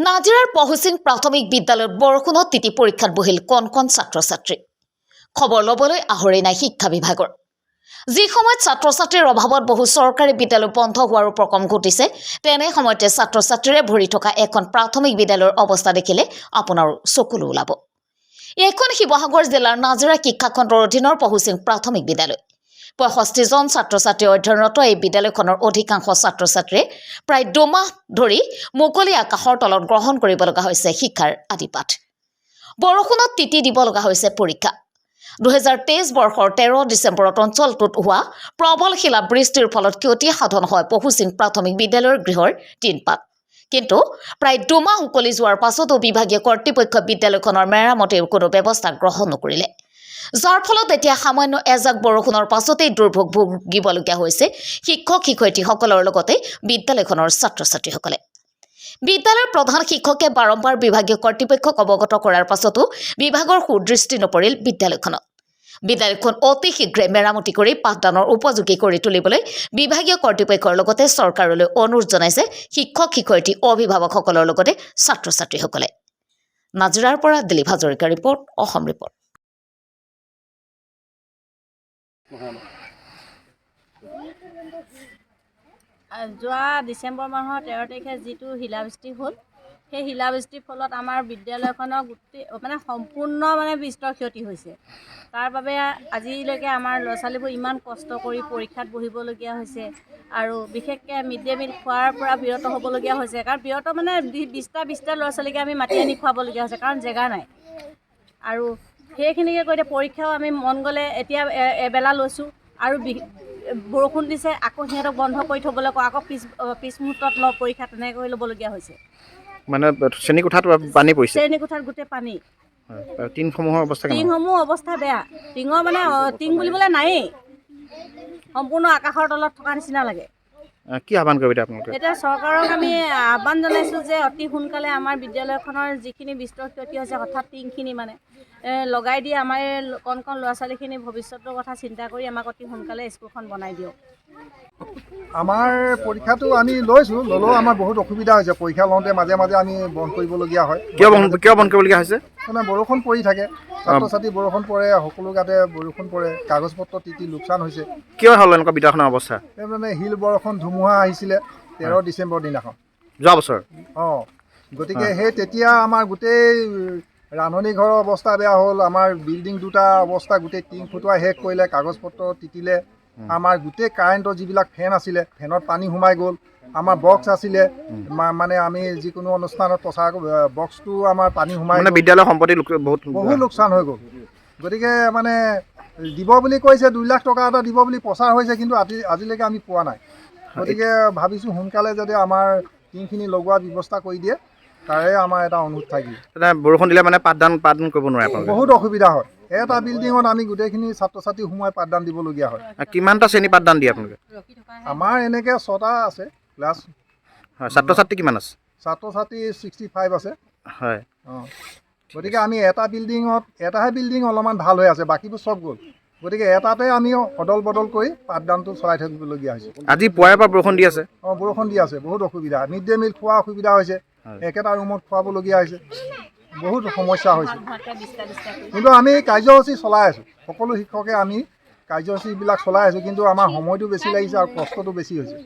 নাজিৰাৰ পহুচিং প্ৰাথমিক বিদ্যালয়ত বৰষুণত তিতি পৰীক্ষাত বহিল কণ ছাত্ৰ-ছাত্ৰী। খবৰ ল'বলৈ আহৰি নাই শিক্ষা বিভাগৰ। যি সময়ত ছাত্ৰ-ছাত্ৰীৰ অভাৱত বহু চৰকাৰী বিদ্যালয় বন্ধ হোৱাৰ উপক্ৰম ঘটিছে, তেনে সময়তে ছাত্ৰ-ছাত্ৰীৰে ভৰি থকা এখন প্ৰাথমিক বিদ্যালয়ৰ অৱস্থা দেখিলে আপোনাৰো চকুলো ওলাব। এইখন শিৱসাগৰ জিলাৰ নাজিৰা শিক্ষাখণ্ডৰ অধীনৰ পহুচিং প্ৰাথমিক বিদ্যালয়। ৬৫ জন ছাত্ৰ-ছাত্ৰী অধ্যয়নৰত এই বিদ্যালয়খনৰ অধিকাংশ ছাত্ৰ-ছাত্ৰীয়ে প্ৰায় ২ মাহ ধৰি মুকলি আকাশৰ তলত গ্ৰহণ কৰিব লগা হৈছে শিক্ষাৰ আদিপাঠ। বৰষুণত তিতি দিব লগা হৈছে পৰীক্ষা। ২০২৩ বৰ্ষৰ ১৩ ডিচেম্বৰত অঞ্চলটোত হোৱা প্ৰবল শিলাবৃষ্টিৰ ফলত ক্ষতি সাধন হয় পহুচিং প্ৰাথমিক বিদ্যালয়ৰ গৃহৰ টিনপাত। কিন্তু প্ৰায় ২ মাহ উকলি যোৱাৰ পাছতো বিভাগীয় কৰ্তৃপক্ষই বিদ্যালয়খনৰ মেৰামতিৰ কোনো ব্যৱস্থা গ্ৰহণ নকৰিলে, যাৰ ফলত এতিয়া সামান্য এজাক বৰষুণৰ পাছতেই দুৰ্ভোগ ভুগিবলগীয়া হৈছে শিক্ষক-শিক্ষয়িত্ৰীসকলৰ লগতে বিদ্যালয়খনৰ ছাত্ৰ-ছাত্ৰীসকলে। বিদ্যালয়ৰ প্ৰধান শিক্ষকে বাৰম্বাৰ বিভাগীয় কৰ্তৃপক্ষক অৱগত কৰাৰ পাছতো বিভাগৰ সুদৃষ্টি নপৰিল বিদ্যালয়খনত। বিদ্যালয়খন অতি শীঘ্ৰে মেৰামতি কৰি পাঠদানৰ উপযোগী কৰি তুলিবলৈ বিভাগীয় কৰ্তৃপক্ষৰ লগতে চৰকাৰলৈ অনুৰোধ জনাইছে শিক্ষক-শিক্ষয়িত্ৰী অভিভাৱকসকলৰ লগতে ছাত্ৰ-ছাত্ৰীসকলে। নাজিৰাৰ পৰা দিলীপ হাজৰিকাৰ ৰিপৰ্ট, অসম ৰিপৰ্ট। যোৱা ডিচেম্বৰ মাহৰ ১৩ তাৰিখে যিটো শিলাবৃষ্টি হ'ল, সেই শিলাবৃষ্টিৰ ফলত আমাৰ বিদ্যালয়খনৰ গোটেই সম্পূৰ্ণ বিস্তৰ ক্ষতি হৈছে। তাৰ বাবে আজিলৈকে আমাৰ ল'ৰা ছোৱালীবোৰ ইমান কষ্ট কৰি পৰীক্ষাত বহিবলগীয়া হৈছে আৰু বিশেষকৈ মিড ডে মিল খোৱাৰ পৰা বিৰত হ'বলগীয়া হৈছে। কাৰণ বিৰত ২০টা ল'ৰা ছোৱালীকে আমি মাতি আনি খুৱাবলগীয়া হৈছে, কাৰণ জেগা নাই। আৰু সেইখিনিকে কৈ এতিয়া পৰীক্ষাও আমি মন গ'লে এতিয়া এবেলা লৈছোঁ আৰু বৰষুণ দিছে, আকৌ সিহঁতক বন্ধ কৰি থ'বলৈ কওঁ, আকৌ পিছ মুহূৰ্তত পৰীক্ষা তেনেকৈ ল'বলগীয়া হৈছে। শ্ৰেণীকোঠাত পানী পৰিছে। শ্ৰেণীকোঠাত গোটেই পানী। টিংসমূহৰ অৱস্থা বেয়া। টিঙৰ টিং বুলিবলৈ নায়েই, সম্পূৰ্ণ আকাশৰ তলত থকা নিচিনা লাগে। কি আহ্বান কৰিব আপোনালোকে? এতিয়া চৰকাৰক আমি আহ্বান জনাইছোঁ যে অতি সোনকালে আমাৰ বিদ্যালয়খনৰ যিখিনি বিস্তৰ ক্ষতি হৈছে, হঠাৎ টিংখিনি লগাই দিয়ে আমাৰ কণ ল'ৰা ছোৱালীখিনি ভৱিষ্যতৰ কথা চিন্তা কৰি আমাক অতি সোনকালে স্কুলখন বনাই দিয়ক। আমাৰ পৰীক্ষাটো আমি ল'লেও আমাৰ বহুত অসুবিধা হৈছে। পৰীক্ষা লওঁতে মাজে মাজে আমি বন্ধ কৰিবলগীয়া হয়। কিয় বন্ধ কৰিবলগীয়া হৈছে? বৰষুণ পৰি থাকে, ছাত্ৰ-ছাত্ৰী বৰষুণ পৰে, সকলো গাতে বৰষুণ পৰে, কাগজ পত্ৰ তিতি লোকচান হৈছে। কিয় হ'ল এনেকুৱা বিদ্যালয়খনৰ অৱস্থা? শিল বৰষুণ ধুমুহা আহিছিলে ১৩ ডিচেম্বৰ দিনাখন, যোৱা বছৰ। গতিকে তেতিয়া আমাৰ গোটেই ৰান্ধনি ঘৰৰ অৱস্থা বেয়া হ'ল। আমাৰ বিল্ডিং দুটা অৱস্থা গোটেই টিং ফুটোৱাই শেষ কৰিলে, কাগজ পত্ৰ তিতিলে। আমাৰ গোটেই কাৰেণ্টৰ যিবিলাক ফেন আছিলে, ফেনত পানী সোমাই গ'ল। আমাৰ বক্স আছিলে, আমি যিকোনো অনুষ্ঠানত প্ৰচাৰ বক্সটো আমাৰ পানী সোমাই বিদ্যালয়ৰ সম্পত্তি বহুত লোকচান হৈ গ'ল। গতিকে দিব বুলি কৈছে, ২ লাখ টকা এটা দিব বুলি প্ৰচাৰ হৈছে, কিন্তু আজিলৈকে আমি পোৱা নাই। গতিকে ভাবিছোঁ সোনকালে যাতে আমাৰ টিংখিনি লগোৱাৰ ব্যৱস্থা কৰি দিয়ে, তাৰে আমাৰ এটা অনুৰোধ থাকিল। বৰষুণ দিলে পাঠদান কৰিব নোৱাৰে, বহুত অসুবিধা হয়। এটা বিল্ডিঙত আমি গোটেইখিনি ছাত্ৰ-ছাত্ৰী সোমাই পাঠদান দিবলগীয়া হয়। কিমানটা শ্ৰেণী পাঠদান দিয়ে আপোনালোকে? আমাৰ এনেকৈ 6টা আছে ক্লাছ। ছাত্ৰ-ছাত্ৰী কিমান আছে? ছাত্ৰ-ছাত্ৰী 65 আছে। হয়। গতিকে আমি এটাহে বিল্ডিং অলপমান ভাল হৈ আছে, বাকীবোৰ চব গ'ল। গতিকে এটাতে আমি অদল বদল কৰি পাঠদানটো চলাই থাকিবলগীয়া হৈছে। আজি পুৱাৰে পৰা বৰষুণ দি আছে। বৰষুণ দি আছে, বহুত অসুবিধা। মিড ডে মিল খোৱা অসুবিধা হৈছে, একেটা ৰুমত খুৱাবলগীয়া হৈছে, বহুত সমস্যা হৈছে। কিন্তু আমি কাৰ্যসূচী চলাই আছোঁ, সকলো শিক্ষকে আমি কাৰ্যসূচীবিলাক চলাই আছোঁ, কিন্তু আমাৰ সময়টো বেছি লাগিছে আৰু কষ্টটো বেছি হৈছে।